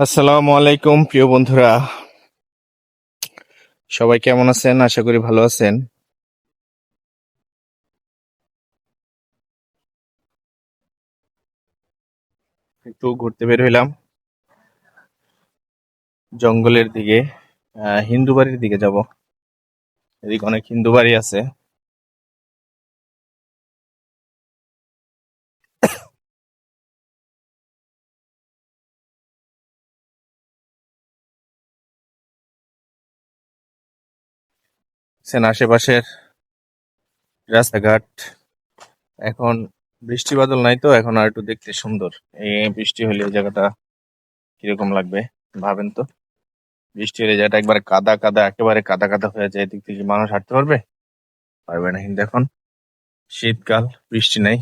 আসসালামু আলাইকুম প্রিয় বন্ধুরা, সবাই কেমন আছেন? আশা করি ভালো আছেন। একটু ঘুরতে বের হইলাম জঙ্গলের দিকে। হিন্দু বাড়ির দিকে যাব। এদিকে অনেক হিন্দু বাড়ি আছে। আশেপাশের রাস্তাঘাট এখন বৃষ্টি বাদল নাই তো, এখন আর একটু দেখতে সুন্দর। এই বৃষ্টি হলে এই জায়গাটা কিরকম লাগবে ভাবেন তো। বৃষ্টি হলে জায়গাটা একবারে কাদা কাদা, একেবারে কাদা কাদা হয়ে যায়। এদিক থেকে মানুষ হাঁটতে পারবে? পারবে না। কিন্তু এখন শীতকাল, বৃষ্টি নাই,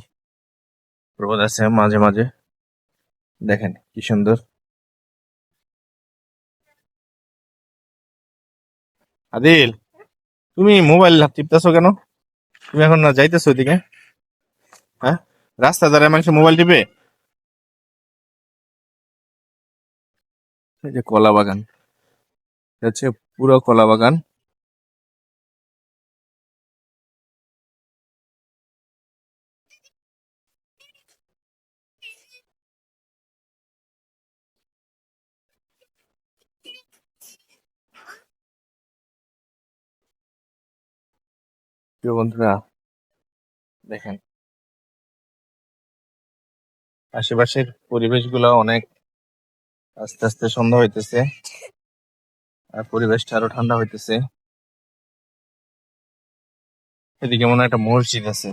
রোদ আছে মাঝে মাঝে। দেখেন কি সুন্দর। আদিল, তুমি মোবাইল টিপতেছো কেন? তুমি এখন না যাইতেছো ওইদিকে? হ্যাঁ, রাস্তা ধারে মানুষ মোবাইল টিপে। এই যে কলা বাগান, এটা হচ্ছে পুরো কলা বাগান। প্রিয় বন্ধুরা, দেখেন আশেপাশের পরিবেশ গুলা অনেক আস্তে আস্তে সন্ধ্যা হইতেছে, আর পরিবেশটা আরো ঠান্ডা হইতেছে। এদিকে মনে হয় একটা মসজিদ আছে।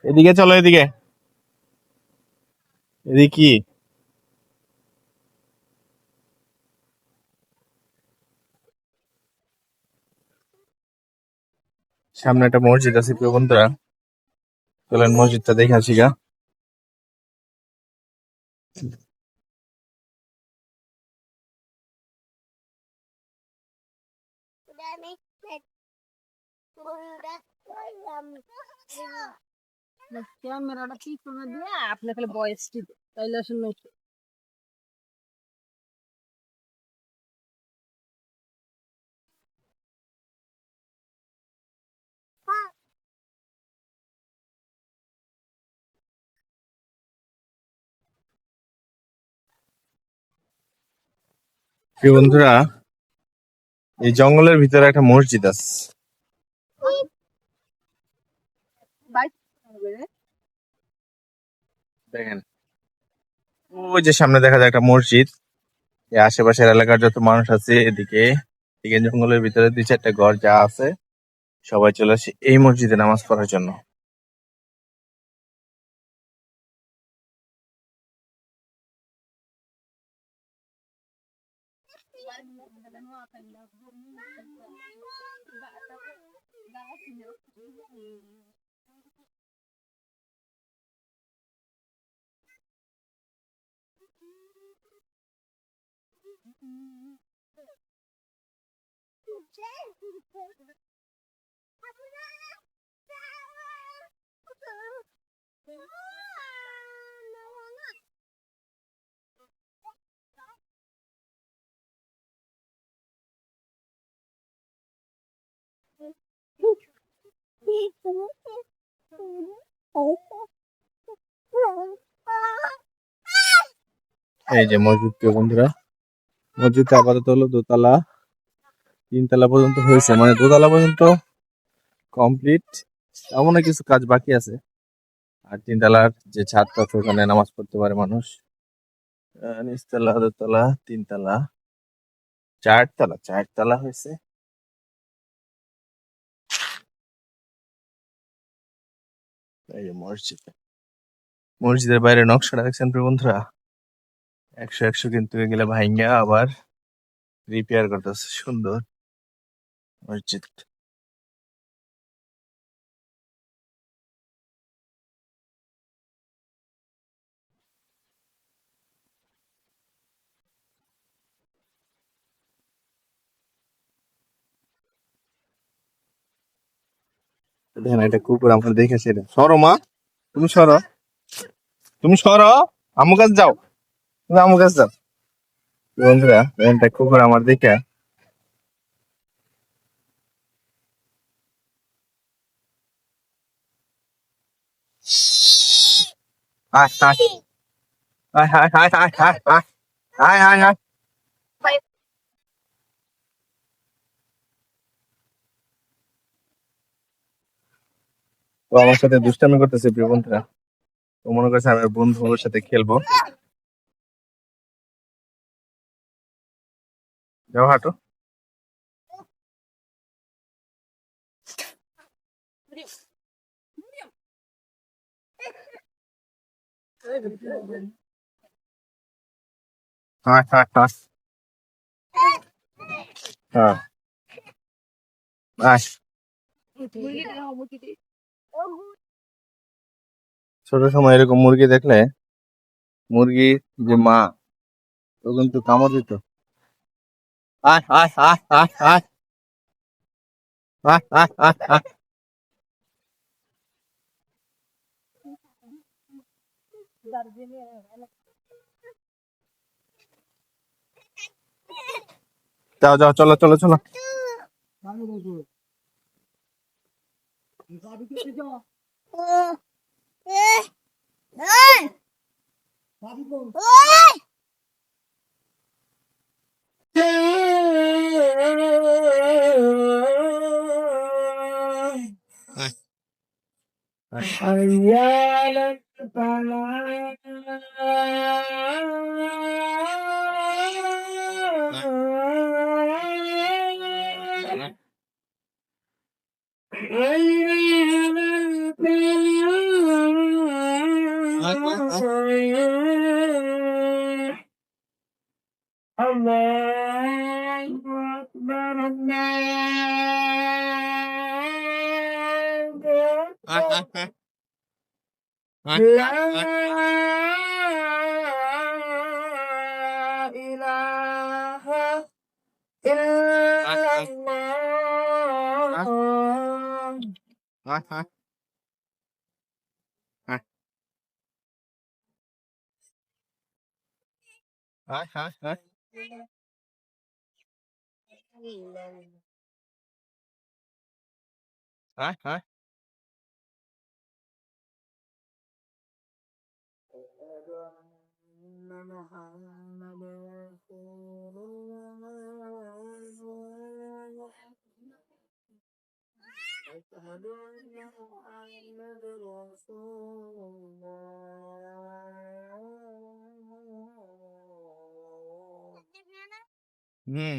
এদিকে চলো, এদিকে। এদিকে কি? সামনে একটা মসজিদ আছে প্রিয় বন্ধুরা, চলেন মসজিদটা দেখে আসি গা। ক্যামেরাটা ঠিক করে দিয়ে আপনি খালি ভয়েস টিপ তাইলে শুনে। প্রিয় বন্ধুরা, এই জঙ্গলের ভিতরে একটা মসজিদ আছে। দেখেন, ওই যে সামনে দেখা যায় একটা মসজিদ। এই আশেপাশের এলাকার যত মানুষ আছে এদিকে, এদিকে জঙ্গলের ভিতরে দুই চারটা ঘর যা আছে, সবাই চলে আসে এই মসজিদে নামাজ পড়ার জন্য। এই যে মসজিদ, প্রিয় বন্ধুরা, মসজিদটা আপাতত হলো দোতলা, তিনতলা পর্যন্ত হয়েছে, মানে দোতলা পর্যন্ত কমপ্লিট। এমন কিছু কাজ বাকি আছে। আর তিনতলার যে ছাদটা আছে ওখানে নামাজ পড়তে পারে মানুষ। নিচতলা, দোতলা, তিনতলা, চারতলা, চারতলা হয়েছে। এই যে মসজিদ, মসজিদের বাইরে নকশাটা দেখছেন প্রিয় বন্ধুরা? একশো একশো, কিন্তু এগুলা ভাইঙ্গা আবার রিপেয়ার করতেছে। সুন্দর মসজিদ। দেখেন, এটা কুকুর আমরা দেখেছি। এটা সরো মা, তুমি সরো, তুমি সরো। আম্মু কাছে যাও, তুমি আম্মু কাছে যাও। বন্ধুরা একটা কুকুর আমার দিকে আয় আয় আয় আয় আয় আয় আয় আয় আয় আয়। ও আমার সাথে দুষ্টামি করতেছে প্রিয় বন্ধুরা। ও মনে করছে আমি ওর বন্ধুর সাথে খেলবো। যাও হাঁটো। আয় আয় আয় হ্যাঁ আয়। ছোট সময় এরকম মুরগি দেখলে, মুরগি যে মা, ও কিন্তু কামড় দিত। আয় আয় আয় আয় আয় আয় আয় আয় আয়। যাও যাও, চলো চলো চলো। আয়, আয়। হুম।